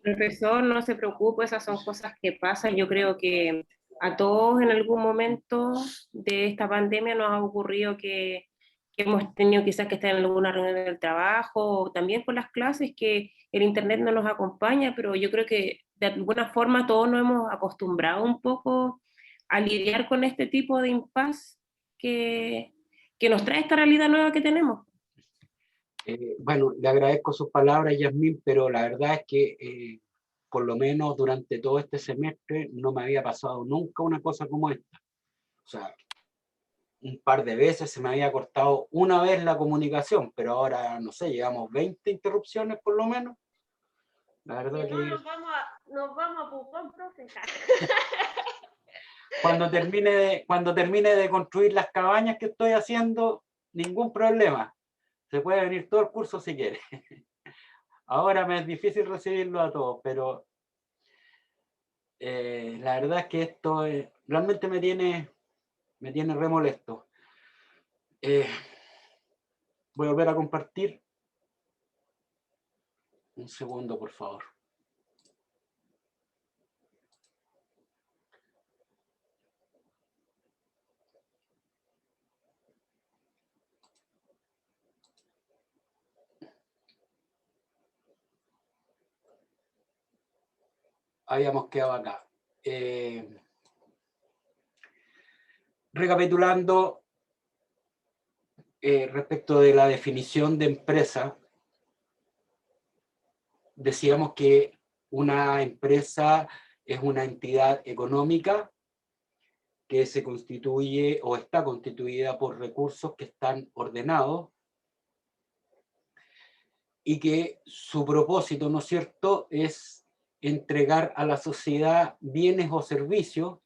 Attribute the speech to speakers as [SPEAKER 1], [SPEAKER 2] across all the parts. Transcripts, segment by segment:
[SPEAKER 1] Profesor, no se preocupe, esas son cosas que pasan. Yo creo que a todos en algún momento de esta pandemia nos ha ocurrido que hemos tenido quizás que estar en alguna reunión del trabajo o también por las clases, que el internet no nos acompaña, pero yo creo que de alguna forma todos nos hemos acostumbrado un poco a lidiar con este tipo de impasse que, que nos trae esta realidad nueva que tenemos.
[SPEAKER 2] Bueno, le agradezco sus palabras, Yasmín, pero la verdad es que por lo menos durante todo este semestre no me había pasado nunca una cosa como esta. O sea, un par de veces se me había cortado una vez la comunicación, pero ahora, no sé, llevamos 20 interrupciones por lo menos. La verdad
[SPEAKER 3] Si no,
[SPEAKER 2] que
[SPEAKER 3] nos vamos a Pucón, profe.
[SPEAKER 2] cuando termine de construir las cabañas que estoy haciendo, ningún problema. Se puede venir todo el curso si quiere. Ahora me es difícil recibirlo a todos, pero la verdad es que esto realmente me tiene re molesto. Voy a volver a compartir. Un segundo, por favor. Habíamos quedado acá. Recapitulando respecto de la definición de empresa, decíamos que una empresa es una entidad económica que se constituye o está constituida por recursos que están ordenados y que su propósito, ¿no es cierto?, es entregar a la sociedad bienes o servicios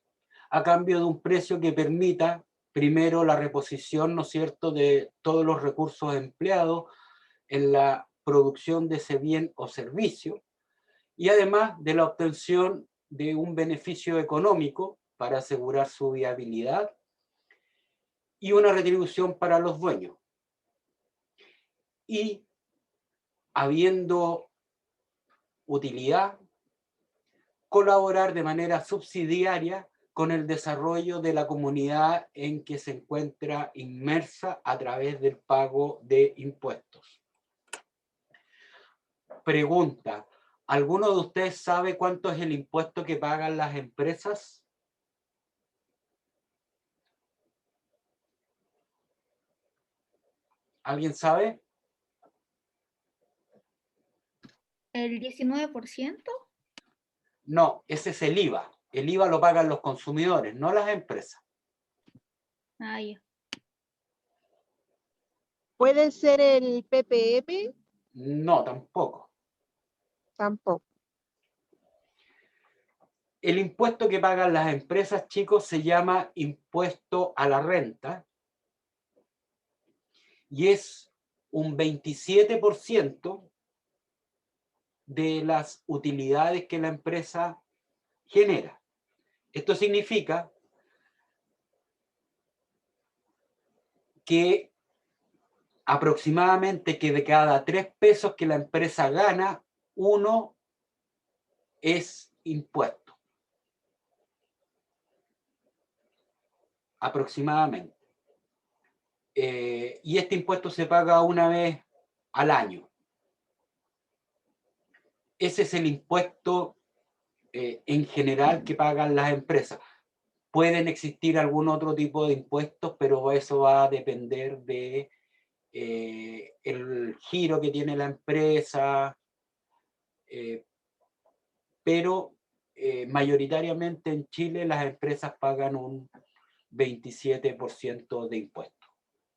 [SPEAKER 2] a cambio de un precio que permita, primero, la reposición, ¿no es cierto?, de todos los recursos empleados en la producción de ese bien o servicio, y además de la obtención de un beneficio económico para asegurar su viabilidad y una retribución para los dueños. Y habiendo utilidad, colaborar de manera subsidiaria con el desarrollo de la comunidad en que se encuentra inmersa a través del pago de impuestos. Pregunta, ¿alguno de ustedes sabe cuánto es el impuesto que pagan las empresas? ¿Alguien sabe?
[SPEAKER 4] ¿El 19%?
[SPEAKER 2] No, ese es el IVA. El IVA lo pagan los consumidores, no las empresas.
[SPEAKER 4] Ah, ya.
[SPEAKER 5] ¿Puede ser el PPM?
[SPEAKER 2] No, tampoco.
[SPEAKER 5] Tampoco.
[SPEAKER 2] El impuesto que pagan las empresas, chicos, se llama impuesto a la renta y es un 27% de las utilidades que la empresa genera. Esto significa que aproximadamente que de cada 3 pesos que la empresa gana, 1 es impuesto. Aproximadamente. Y este impuesto se paga una vez al año. Ese es el impuesto en general que pagan las empresas. Pueden existir algún otro tipo de impuestos, pero eso va a depender de el giro que tiene la empresa, pero mayoritariamente en Chile las empresas pagan un 27% de impuestos.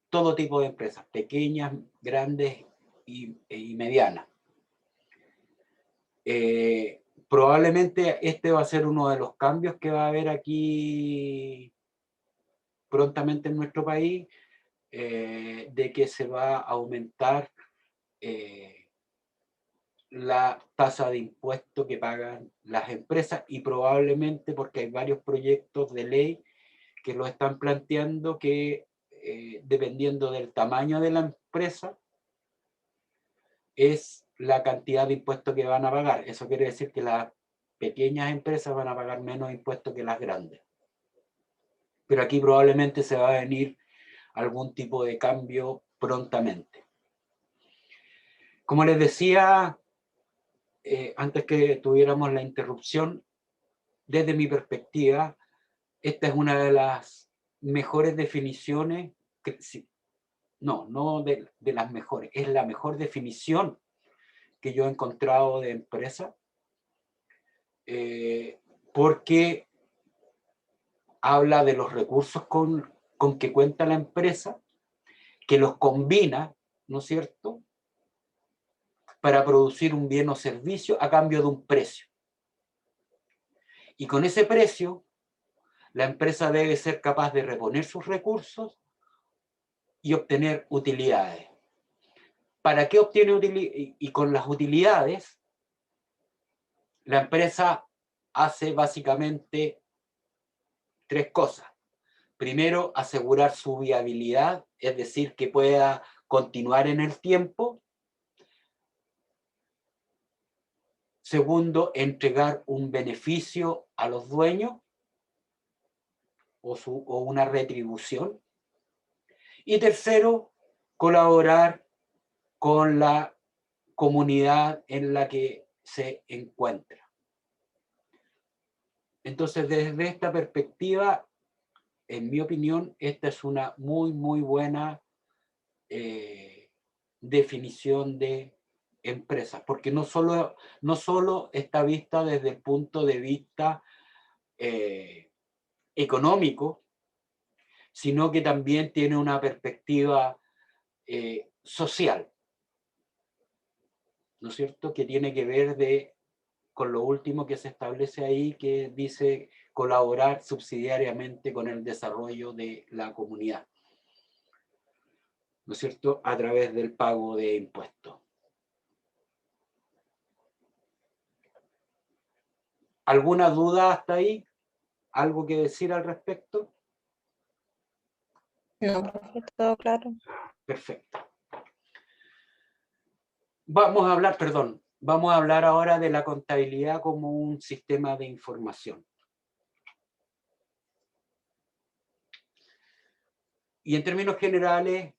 [SPEAKER 2] Todo tipo de empresas, pequeñas, grandes y medianas. Probablemente este va a ser uno de los cambios que va a haber aquí prontamente en nuestro país, de que se va a aumentar la tasa de impuesto que pagan las empresas y probablemente porque hay varios proyectos de ley que lo están planteando que dependiendo del tamaño de la empresa es la cantidad de impuestos que van a pagar. Eso quiere decir que las pequeñas empresas van a pagar menos impuestos que las grandes. Pero aquí probablemente se va a venir algún tipo de cambio prontamente. Como les decía, antes que tuviéramos la interrupción, desde mi perspectiva, esta es una de las mejores definiciones, no de las mejores, es la mejor definición que yo he encontrado de empresa, porque habla de los recursos con que cuenta la empresa, que los combina, ¿no es cierto?, para producir un bien o servicio a cambio de un precio. Y con ese precio, la empresa debe ser capaz de reponer sus recursos y obtener utilidades. ¿Para qué obtiene utilidades? Y con las utilidades, la empresa hace básicamente tres cosas. Primero, asegurar su viabilidad, es decir, que pueda continuar en el tiempo. Segundo, entregar un beneficio a los dueños o una retribución. Y tercero, colaborar con la comunidad en la que se encuentra. Entonces, desde esta perspectiva, en mi opinión, esta es una muy, muy buena definición de empresas, porque no solo está vista desde el punto de vista económico, sino que también tiene una perspectiva social, ¿no es cierto?, que tiene que ver con lo último que se establece ahí, que dice colaborar subsidiariamente con el desarrollo de la comunidad, ¿no es cierto?, a través del pago de impuestos. ¿Alguna duda hasta ahí? ¿Algo que decir al respecto?
[SPEAKER 5] No, profe, todo claro.
[SPEAKER 2] Perfecto. Vamos a hablar ahora de la contabilidad como un sistema de información. Y en términos generales,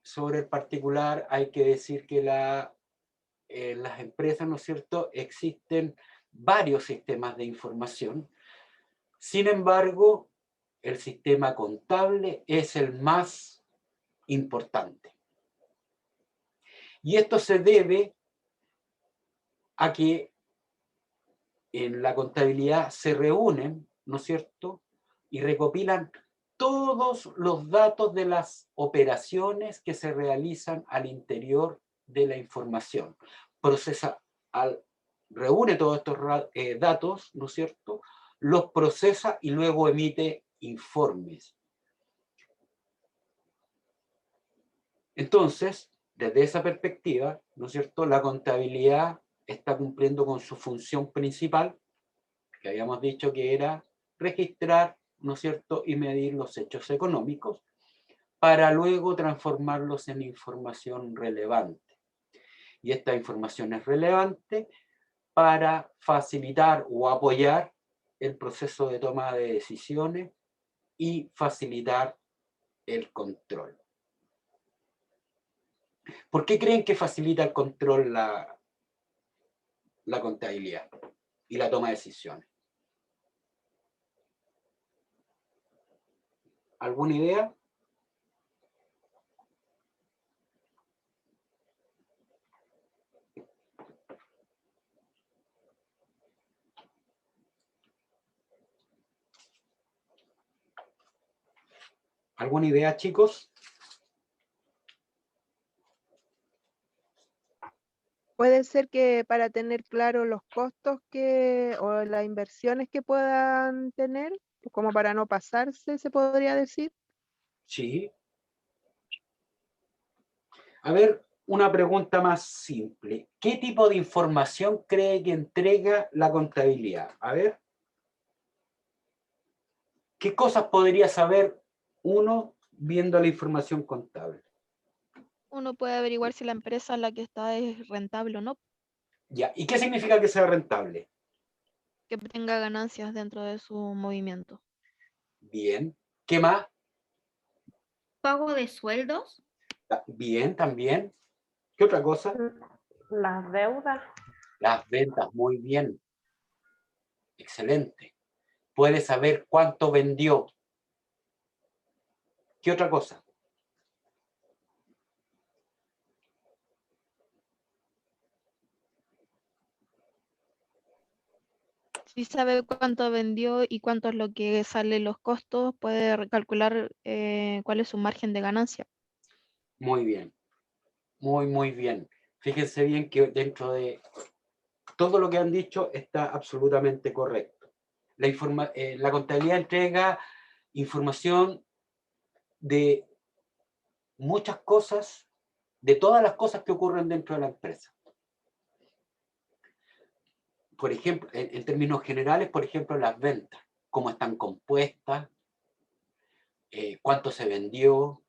[SPEAKER 2] sobre el particular, hay que decir que las empresas, ¿no es cierto?, existen varios sistemas de información. Sin embargo, el sistema contable es el más importante. Y esto se debe a que en la contabilidad se reúnen, ¿no es cierto?, y recopilan todos los datos de las operaciones que se realizan al interior de la información. Reúne todos estos datos, ¿no es cierto?, los procesa y luego emite informes. Entonces, desde esa perspectiva, ¿no es cierto?, la contabilidad está cumpliendo con su función principal, que habíamos dicho que era registrar, ¿no es cierto?, y medir los hechos económicos, para luego transformarlos en información relevante. Y esta información es relevante para facilitar o apoyar el proceso de toma de decisiones y facilitar el control. ¿Por qué creen que facilita el control la contabilidad y la toma de decisiones? ¿Alguna idea? ¿Alguna idea, chicos?
[SPEAKER 5] Puede ser que para tener claro los costos o las inversiones que puedan tener, como para no pasarse, se podría decir.
[SPEAKER 2] Sí. A ver, una pregunta más simple. ¿Qué tipo de información cree que entrega la contabilidad? A ver. ¿Qué cosas podría saber uno viendo la información contable?
[SPEAKER 5] uno puede averiguar si la empresa en la que está es rentable o no,
[SPEAKER 2] Ya. ¿Y qué significa que sea rentable?
[SPEAKER 5] que tenga ganancias dentro de su movimiento.
[SPEAKER 2] Bien. ¿Qué más?
[SPEAKER 4] Pago de sueldos.
[SPEAKER 2] Bien, también. ¿Qué otra cosa?
[SPEAKER 3] Las deudas.
[SPEAKER 2] Las ventas, muy bien. Excelente. Puede saber cuánto vendió. ¿Qué otra cosa?
[SPEAKER 5] Si sabe cuánto vendió y cuánto es lo que sale los costos, puede calcular cuál es su margen de ganancia.
[SPEAKER 2] Muy bien. Muy, muy bien. Fíjense bien que dentro de todo lo que han dicho está absolutamente correcto. La contabilidad entrega información de muchas cosas, de todas las cosas que ocurren dentro de la empresa. Por ejemplo, en términos generales, por ejemplo, las ventas, cómo están compuestas, cuánto se vendió.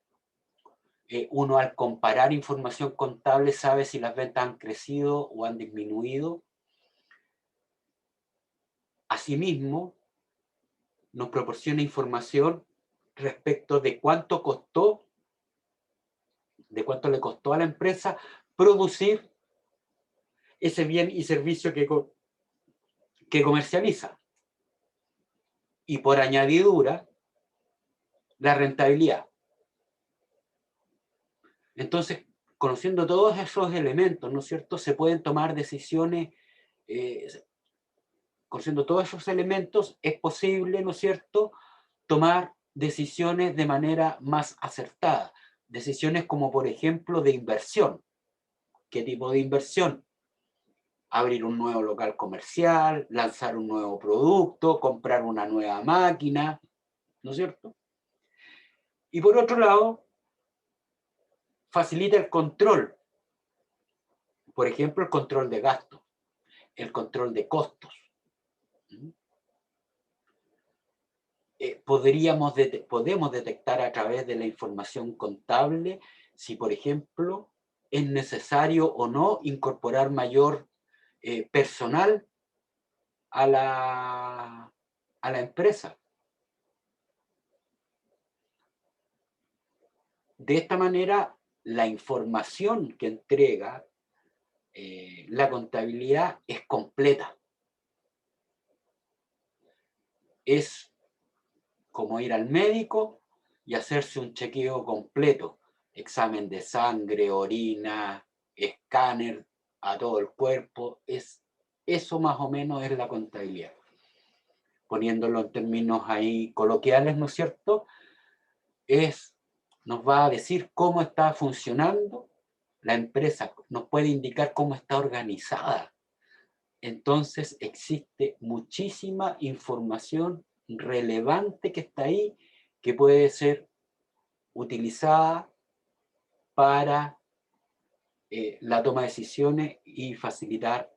[SPEAKER 2] Uno al comparar información contable sabe si las ventas han crecido o han disminuido. Asimismo, nos proporciona información respecto de cuánto costó, de cuánto le costó a la empresa producir ese bien y servicio que comercializa. Y por añadidura, la rentabilidad. Entonces, conociendo todos esos elementos, ¿no es cierto?, se pueden tomar decisiones, conociendo todos esos elementos, es posible, ¿no es cierto?, tomar decisiones de manera más acertada. Decisiones como, por ejemplo, de inversión. ¿Qué tipo de inversión? Abrir un nuevo local comercial, lanzar un nuevo producto, comprar una nueva máquina, ¿no es cierto? Y por otro lado, facilita el control. Por ejemplo, el control de gastos, el control de costos. Podemos detectar a través de la información contable si, por ejemplo, es necesario o no incorporar mayor personal a la empresa. De esta manera, la información que entrega la contabilidad es completa. Es como ir al médico y hacerse un chequeo completo. Examen de sangre, orina, escáner a todo el cuerpo. Eso más o menos es la contabilidad. Poniéndolo en términos ahí coloquiales, ¿no es cierto? Nos va a decir cómo está funcionando la empresa, nos puede indicar cómo está organizada. Entonces existe muchísima información relevante que está ahí, que puede ser utilizada para la toma de decisiones y facilitar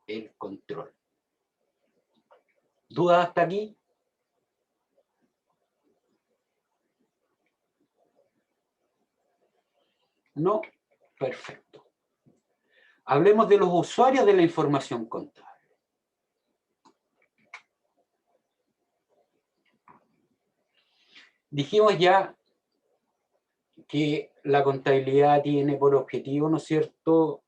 [SPEAKER 2] el control. ¿Dudas hasta aquí? ¿No? Perfecto. Hablemos de los usuarios de la información contable. Dijimos ya que la contabilidad tiene por objetivo, ¿no es cierto?,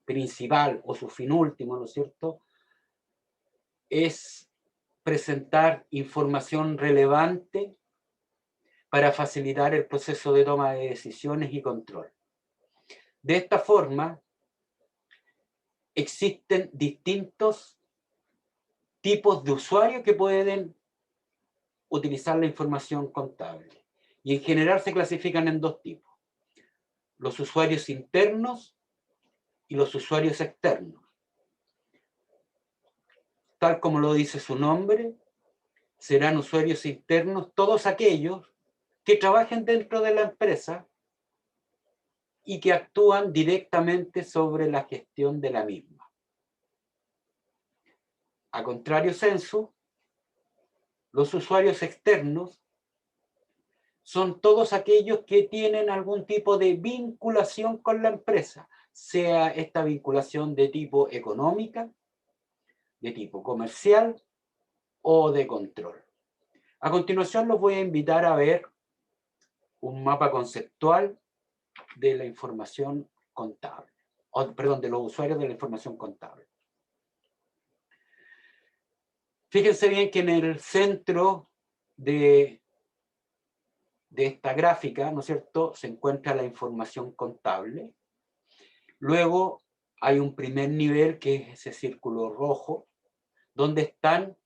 [SPEAKER 2] principal o su fin último, ¿no es cierto?, es presentar información relevante para facilitar el proceso de toma de decisiones y control. De esta forma, existen distintos tipos de usuarios que pueden utilizar la información contable. Y en general se clasifican en dos tipos: los usuarios internos y los usuarios externos. Tal como lo dice su nombre, serán usuarios internos todos aquellos que trabajen dentro de la empresa y que actúan directamente sobre la gestión de la misma. A contrario sensu, los usuarios externos son todos aquellos que tienen algún tipo de vinculación con la empresa, sea esta vinculación de tipo económica, de tipo comercial o de control. A continuación los voy a invitar a ver un mapa conceptual de la información contable, perdón, de los usuarios de la información contable. Fíjense bien que en el centro de esta gráfica, ¿no es cierto?, se encuentra la información contable. Luego hay un primer nivel, que es ese círculo rojo, donde están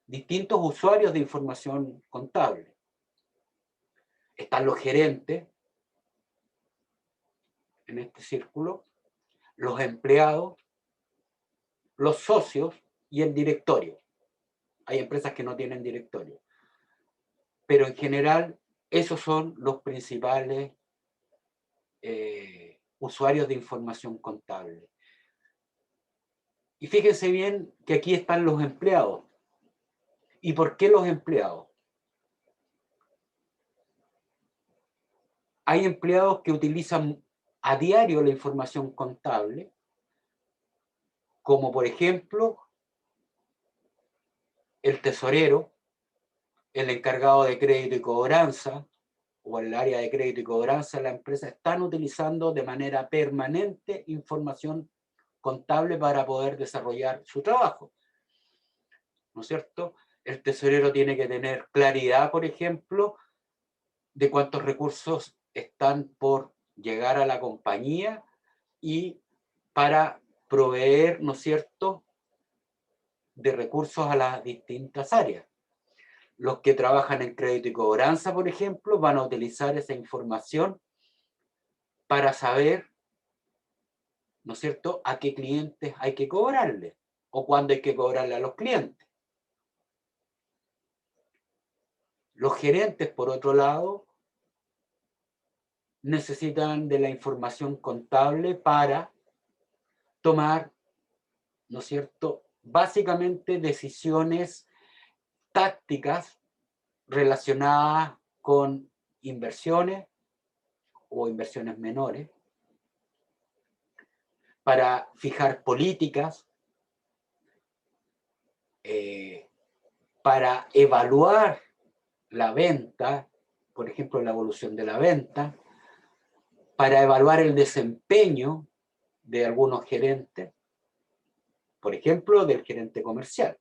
[SPEAKER 2] distintos usuarios de información contable. Están los gerentes, en este círculo, los empleados, los socios y el directorio. Hay empresas que no tienen directorio. Pero en general, esos son los principales usuarios de información contable. Y fíjense bien que aquí están los empleados. ¿Y por qué los empleados? Hay empleados que utilizan a diario la información contable, como por ejemplo el tesorero, el encargado de crédito y cobranza, o el área de crédito y cobranza de la empresa, están utilizando de manera permanente información contable para poder desarrollar su trabajo. ¿No es cierto? El tesorero tiene que tener claridad, por ejemplo, de cuántos recursos están por llegar a la compañía y para proveer, ¿no es cierto?, de recursos a las distintas áreas. Los que trabajan en crédito y cobranza, por ejemplo, van a utilizar esa información para saber, ¿no es cierto?, a qué clientes hay que cobrarle o cuándo hay que cobrarle a los clientes. Los gerentes, por otro lado, necesitan de la información contable para tomar, ¿no es cierto?, básicamente decisiones tácticas relacionadas con inversiones o inversiones menores, para fijar políticas, para evaluar la venta, por ejemplo, la evolución de la venta, para evaluar el desempeño de algunos gerentes, por ejemplo, del gerente comercial.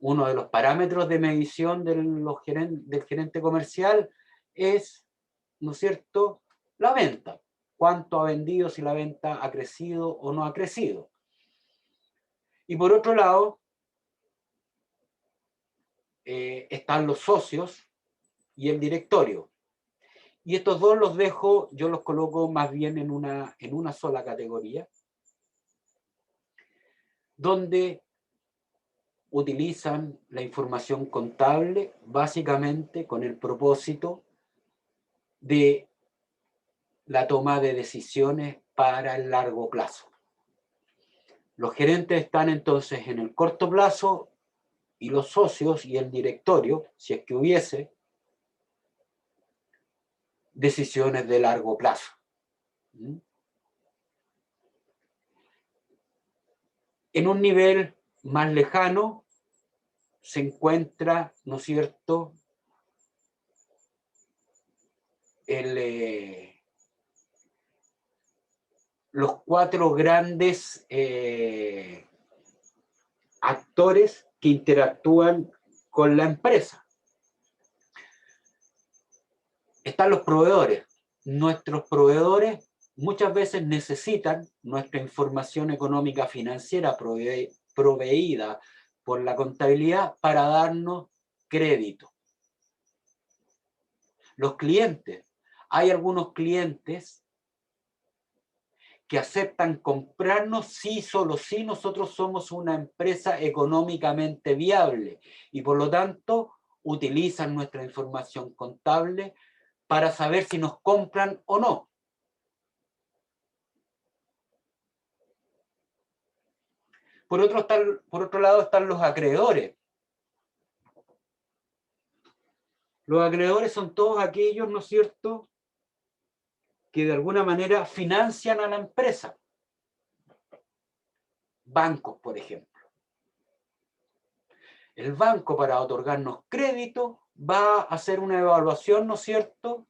[SPEAKER 2] Uno de los parámetros de medición del gerente comercial es, ¿no es cierto?, la venta. Cuánto ha vendido, si la venta ha crecido o no ha crecido. Y por otro lado, están los socios y el directorio. Y estos dos los dejo, yo los coloco más bien en una sola categoría, donde utilizan la información contable básicamente con el propósito de la toma de decisiones para el largo plazo. Los gerentes están entonces en el corto plazo y los socios y el directorio, si es que hubiese, decisiones de largo plazo. En un nivel más lejano se encuentra, ¿no es cierto?, los cuatro grandes actores que interactúan con la empresa. Están los proveedores. Nuestros proveedores muchas veces necesitan nuestra información económica financiera proveída por la contabilidad para darnos crédito. Los clientes. Hay algunos clientes que aceptan comprarnos si solo si nosotros somos una empresa económicamente viable y por lo tanto utilizan nuestra información contable para saber si nos compran o no. Por otro lado están los acreedores. Los acreedores son todos aquellos, ¿no es cierto?, que de alguna manera financian a la empresa. Bancos, por ejemplo. El banco, para otorgarnos crédito, va a hacer una evaluación, ¿no es cierto?,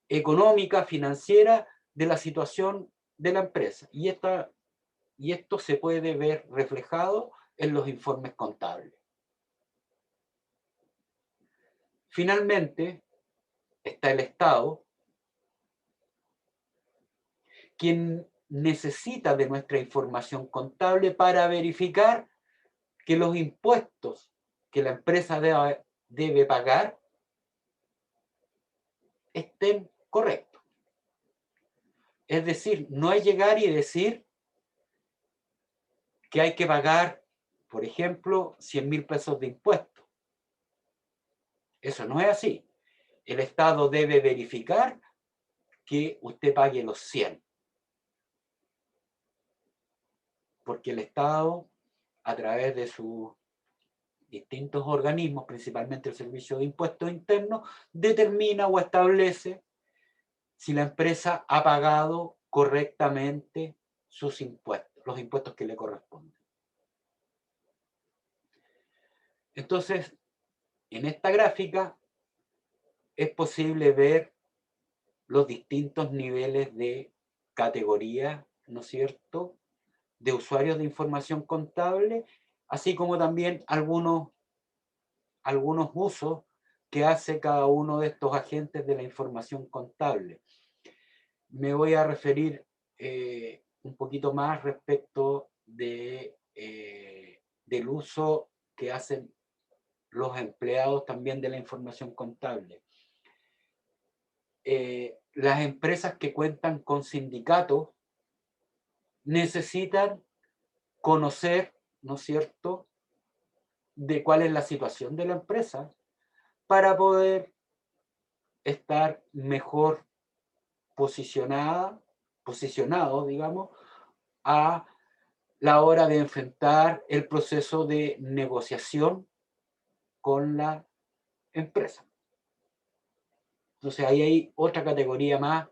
[SPEAKER 2] económica, financiera, de la situación de la empresa. Y esto se puede ver reflejado en los informes contables. Finalmente, está el Estado, quien necesita de nuestra información contable para verificar que los impuestos que la empresa debe pagar estén correctos. Es decir, no es llegar y decir que hay que pagar, por ejemplo, 100.000 pesos de impuestos. Eso no es así. El Estado debe verificar que usted pague los 100. Porque el Estado, a través de sus distintos organismos, principalmente el Servicio de Impuestos Internos, determina o establece si la empresa ha pagado correctamente sus impuestos, los impuestos que le corresponden. Entonces, en esta gráfica es posible ver los distintos niveles de categoría, ¿no es cierto?, de usuarios de información contable, así como también algunos usos que hace cada uno de estos agentes de la información contable. Me voy a referir un poquito más respecto del uso que hacen los empleados también de la información contable. Las empresas que cuentan con sindicatos necesitan conocer, ¿no es cierto?, de cuál es la situación de la empresa para poder estar mejor posicionado, digamos, a la hora de enfrentar el proceso de negociación con la empresa. Entonces ahí hay otra categoría más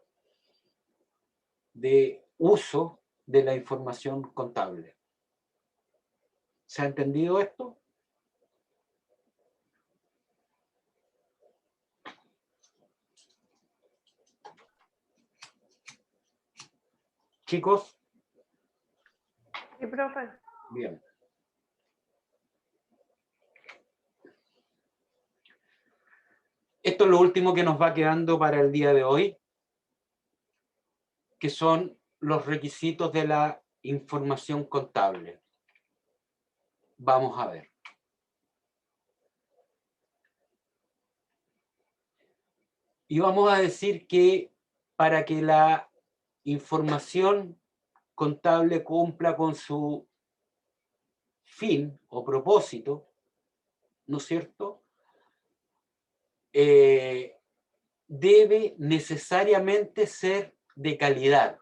[SPEAKER 2] de uso de la información contable. ¿Se ha entendido esto? Chicos,
[SPEAKER 3] Sí, profe.
[SPEAKER 2] bien. Esto es lo último que nos va quedando para el día de hoy, que son los requisitos de la información contable. Vamos a ver. Y vamos a decir que para que la información contable cumpla con su fin o propósito, ¿no es cierto?, debe necesariamente ser de calidad.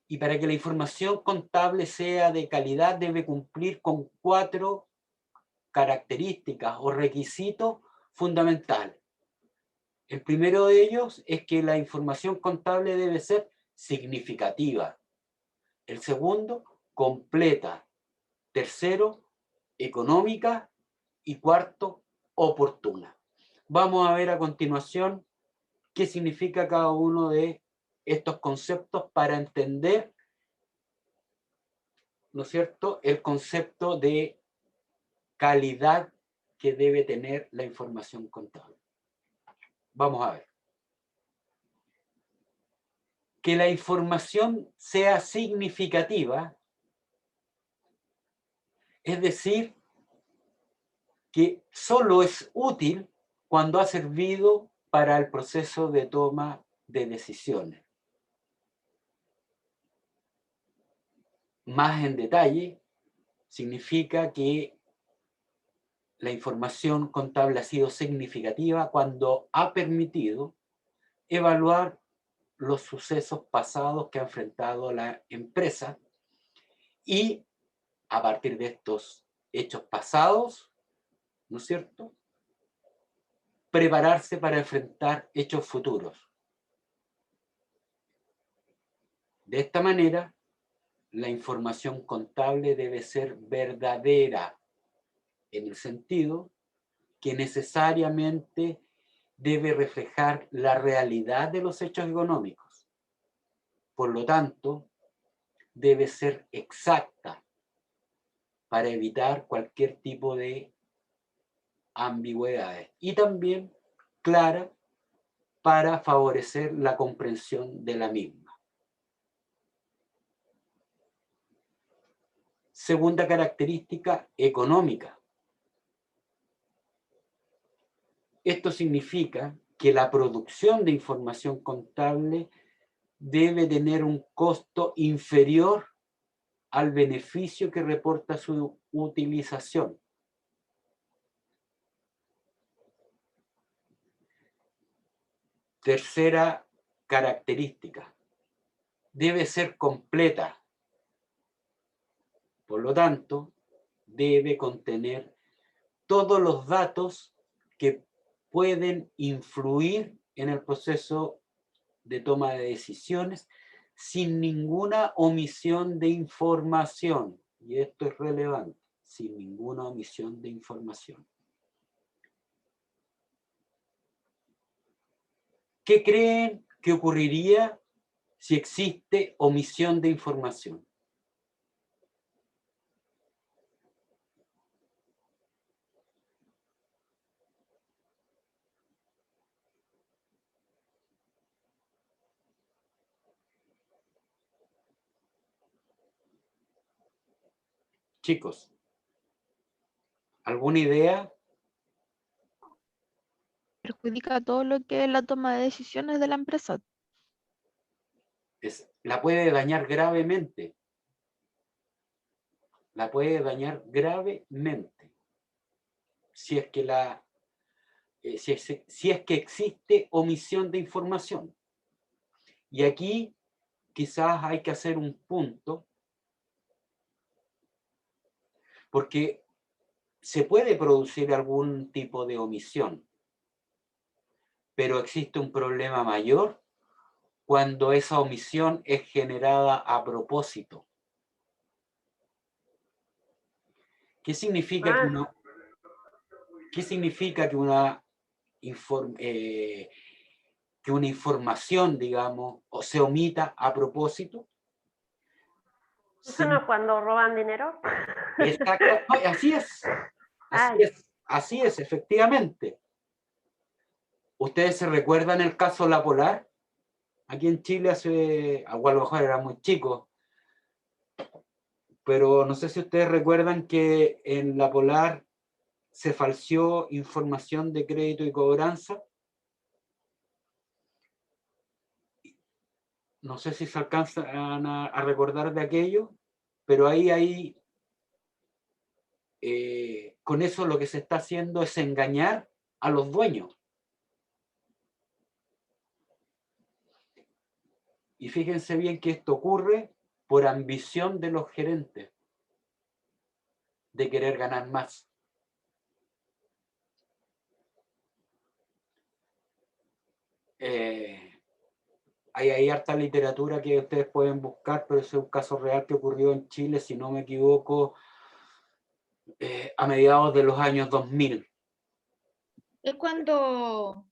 [SPEAKER 2] Y para que la información contable sea de calidad, debe cumplir con 4 características o requisitos fundamentales. El primero de ellos es que la información contable debe ser significativa. El segundo, completa. Tercero, económica. Y cuarto, oportuna. Vamos a ver a continuación qué significa cada uno de estos conceptos para entender, ¿no es cierto?, el concepto de calidad que debe tener la información contable. Vamos a ver. Que la información sea significativa, es decir, que solo es útil cuando ha servido para el proceso de toma de decisiones. Más en detalle, significa que la información contable ha sido significativa cuando ha permitido evaluar los sucesos pasados que ha enfrentado la empresa y a partir de estos hechos pasados, ¿no es cierto?, prepararse para enfrentar hechos futuros. De esta manera, la información contable debe ser verdadera, en el sentido que necesariamente debe reflejar la realidad de los hechos económicos. Por lo tanto, debe ser exacta para evitar cualquier tipo de ambigüedades y también clara para favorecer la comprensión de la misma. Segunda característica, económica. Esto significa que la producción de información contable debe tener un costo inferior al beneficio que reporta su utilización. Tercera característica, debe ser completa. Por lo tanto, debe contener todos los datos que pueden influir en el proceso de toma de decisiones sin ninguna omisión de información. Y esto es relevante, sin ninguna omisión de información. ¿Qué creen que ocurriría si existe omisión de información? Chicos, ¿alguna idea?
[SPEAKER 5] Perjudica todo lo que es la toma de decisiones de la empresa.
[SPEAKER 2] La puede dañar gravemente. La puede dañar gravemente. Si es que si es que existe omisión de información. Y aquí quizás hay que hacer un punto, porque se puede producir algún tipo de omisión, pero existe un problema mayor cuando esa omisión es generada a propósito. ¿Qué significa que una información, digamos, o se omita a propósito?
[SPEAKER 3] ¿Eso no es cuando roban dinero?
[SPEAKER 2] Exacto, no, así es, efectivamente. ¿Ustedes se recuerdan el caso La Polar? Aquí en Chile a lo mejor era muy chico, pero no sé si ustedes recuerdan que en La Polar se falseó información de crédito y cobranza. No sé si se alcanzan a recordar de aquello, pero ahí con eso lo que se está haciendo es engañar a los dueños. Y fíjense bien que esto ocurre por ambición de los gerentes, de querer ganar más. Hay harta literatura que ustedes pueden buscar, pero ese es un caso real que ocurrió en Chile, si no me equivoco, a mediados de los años 2000.
[SPEAKER 4] Es cuando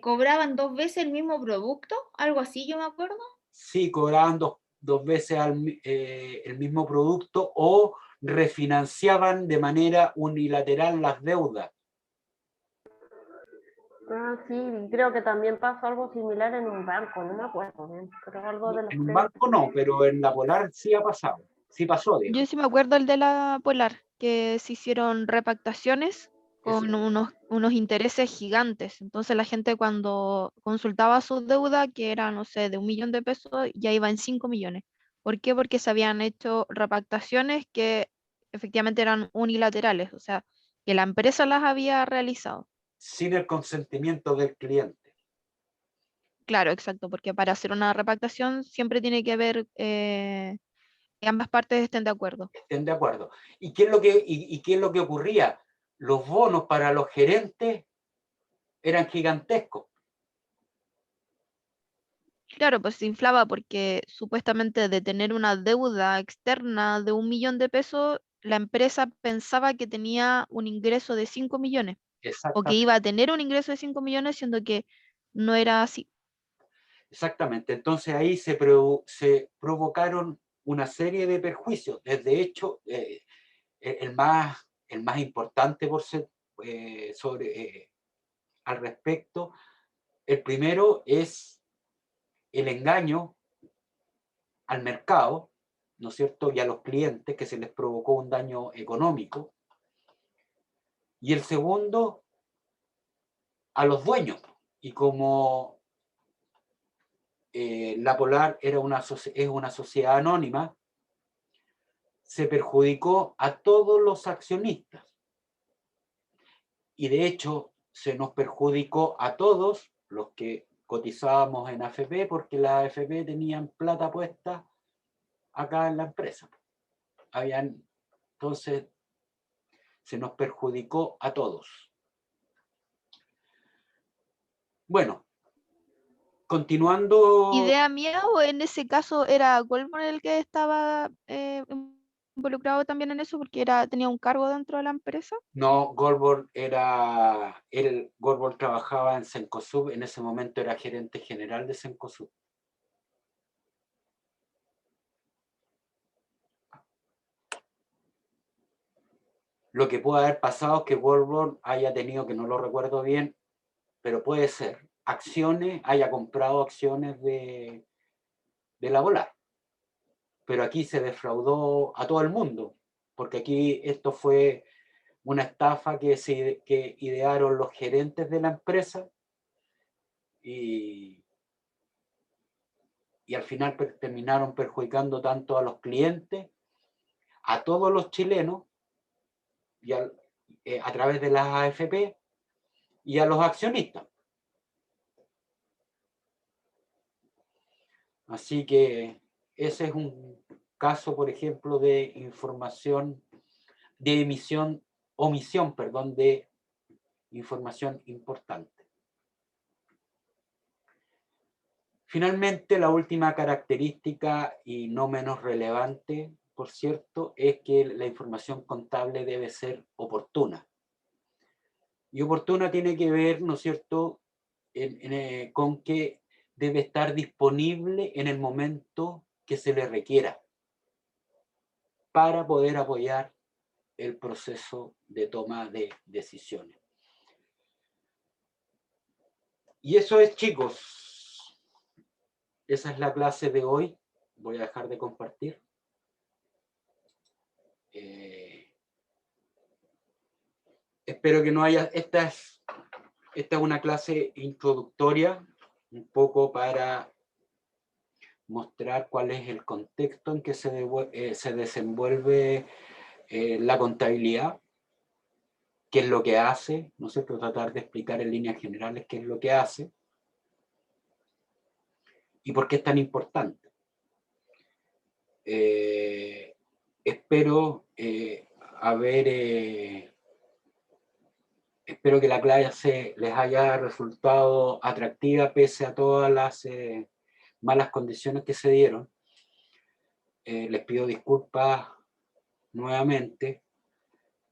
[SPEAKER 4] cobraban 2 veces el mismo producto, algo así, yo me acuerdo.
[SPEAKER 2] Sí, cobraban dos veces el mismo producto o refinanciaban de manera unilateral las deudas.
[SPEAKER 3] Ah, sí, creo que también pasó algo similar en un banco, no me acuerdo bien, pero algo de los
[SPEAKER 2] En un banco no, pero en La Polar sí ha pasado. Sí pasó,
[SPEAKER 5] Yo
[SPEAKER 2] digamos.
[SPEAKER 5] sí me acuerdo el de la Polar, que se hicieron repactaciones con unos intereses gigantes. Entonces la gente cuando consultaba su deuda, que era, no sé, de 1 millón de pesos, ya iba en 5 millones. ¿Por qué? Porque se habían hecho repactaciones que efectivamente eran unilaterales, o sea, que la empresa las había realizado.
[SPEAKER 2] Sin el consentimiento del cliente.
[SPEAKER 5] Claro, exacto, porque para hacer una repactación siempre tiene que haber que ambas partes estén de acuerdo.
[SPEAKER 2] Estén de acuerdo. ¿Y qué es lo que ocurría? Los bonos para los gerentes eran gigantescos.
[SPEAKER 5] Claro, pues se inflaba porque supuestamente de tener una deuda externa de 1 millón de pesos, la empresa pensaba que tenía un ingreso de 5 millones o que iba
[SPEAKER 2] Exactamente.
[SPEAKER 5] a tener un ingreso de 5 millones, siendo que no era así.
[SPEAKER 2] Exactamente. Entonces ahí se provocaron una serie de perjuicios. De hecho, el más importante por ser, al respecto, el primero es el engaño al mercado, ¿no es cierto?, y a los clientes, que se les provocó un daño económico. Y el segundo, a los dueños. Y como la Polar es una sociedad anónima, se perjudicó a todos los accionistas. Y de hecho, se nos perjudicó a todos los que cotizábamos en AFP, porque las AFP tenían plata puesta acá en la empresa. Entonces, se nos perjudicó a todos. Bueno, continuando.
[SPEAKER 5] ¿Idea mía o en ese caso era Goldman el que estaba involucrado también en eso porque tenía un cargo dentro de la empresa?
[SPEAKER 2] No, Goldborg trabajaba en Cencosud, en ese momento era gerente general de Cencosud. Lo que puede haber pasado es que Goldborg haya tenido, que no lo recuerdo bien, pero puede ser, haya comprado acciones de la Polar. Pero aquí se defraudó a todo el mundo, porque aquí esto fue una estafa que idearon los gerentes de la empresa y al final terminaron perjudicando tanto a los clientes, a todos los chilenos, y a través de las AFP, y a los accionistas. Así que ese es un caso, por ejemplo, de omisión, de información importante. Finalmente, la última característica, y no menos relevante, por cierto, es que la información contable debe ser oportuna. Y oportuna tiene que ver, ¿no es cierto?, con que debe estar disponible en el momento que se le requiera para poder apoyar el proceso de toma de decisiones. Y eso es, chicos. Esa es la clase de hoy. Voy a dejar de compartir. Espero que no haya... Esta es una clase introductoria, un poco para mostrar cuál es el contexto en que se desenvuelve la contabilidad, qué es lo que hace, ¿no es cierto?, tratar de explicar en líneas generales qué es lo que hace y por qué es tan importante. Espero que la clase les haya resultado atractiva pese a todas las malas condiciones que se dieron. Les pido disculpas nuevamente.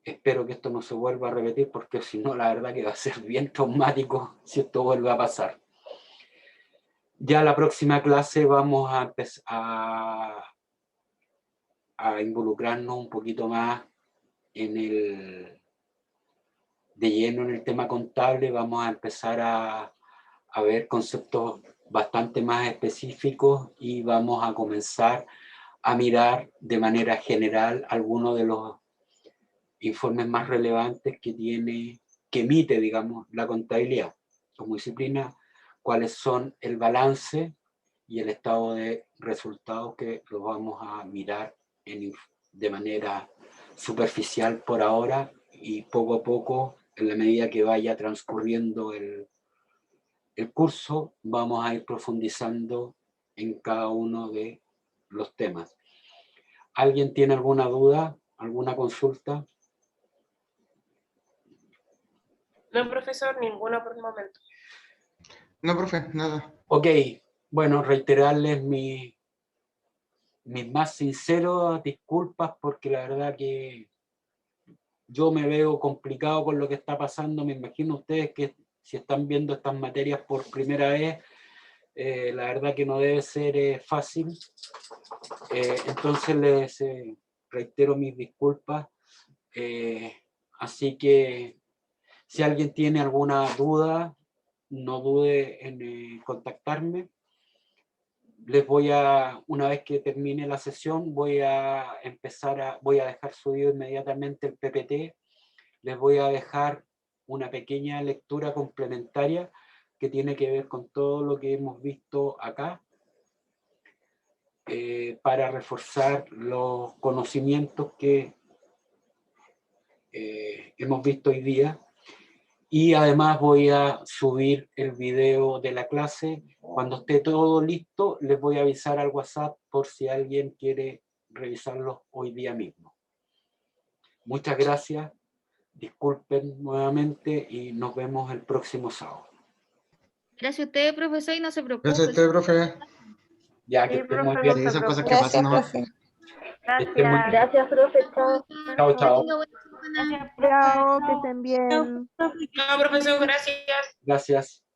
[SPEAKER 2] Espero que esto no se vuelva a repetir, porque si no, la verdad que va a ser bien traumático si esto vuelve a pasar. Ya la próxima clase vamos a empezar a involucrarnos un poquito más de lleno en el tema contable. Vamos a empezar a ver conceptos bastante más específicos y vamos a comenzar a mirar de manera general algunos de los informes más relevantes que emite, digamos, la contabilidad como disciplina, cuáles son el balance y el estado de resultados, que los vamos a mirar de manera superficial por ahora, y poco a poco, en la medida que vaya transcurriendo el curso, vamos a ir profundizando en cada uno de los temas. ¿Alguien tiene alguna duda, alguna consulta?
[SPEAKER 1] No, profesor, ninguna por el momento.
[SPEAKER 6] No, profe, nada.
[SPEAKER 2] Ok, bueno, reiterarles mis más sinceras disculpas porque la verdad que yo me veo complicado con lo que está pasando. Me imagino ustedes que si están viendo estas materias por primera vez, la verdad que no debe ser fácil. Entonces les reitero mis disculpas. Así que si alguien tiene alguna duda, no dude en contactarme. Les voy a, una vez que termine la sesión, voy a dejar subido inmediatamente el PPT. Les voy a dejar una pequeña lectura complementaria que tiene que ver con todo lo que hemos visto acá, para reforzar los conocimientos que hemos visto hoy día. Y además voy a subir el video de la clase. Cuando esté todo listo, les voy a avisar al WhatsApp por si alguien quiere revisarlo hoy día mismo. Muchas gracias. Disculpen nuevamente y nos vemos el próximo sábado.
[SPEAKER 4] Gracias a usted, profesor, y no se preocupe.
[SPEAKER 6] Gracias a usted, profe.
[SPEAKER 2] Ya que
[SPEAKER 3] Sí,
[SPEAKER 2] estén muy
[SPEAKER 3] profe,
[SPEAKER 2] bien.
[SPEAKER 3] no
[SPEAKER 6] Sí,
[SPEAKER 3] se
[SPEAKER 6] esas cosas que
[SPEAKER 3] preocupe.
[SPEAKER 6] pasan nomás.
[SPEAKER 2] Que estén muy bien.
[SPEAKER 3] Gracias, profe. Chao.
[SPEAKER 2] Chao, chao.
[SPEAKER 4] Tenga buena semana.
[SPEAKER 3] Gracias, profe.
[SPEAKER 5] Chao, que
[SPEAKER 3] Chao.
[SPEAKER 5] estén bien.
[SPEAKER 1] No, profesor, gracias.
[SPEAKER 2] Gracias.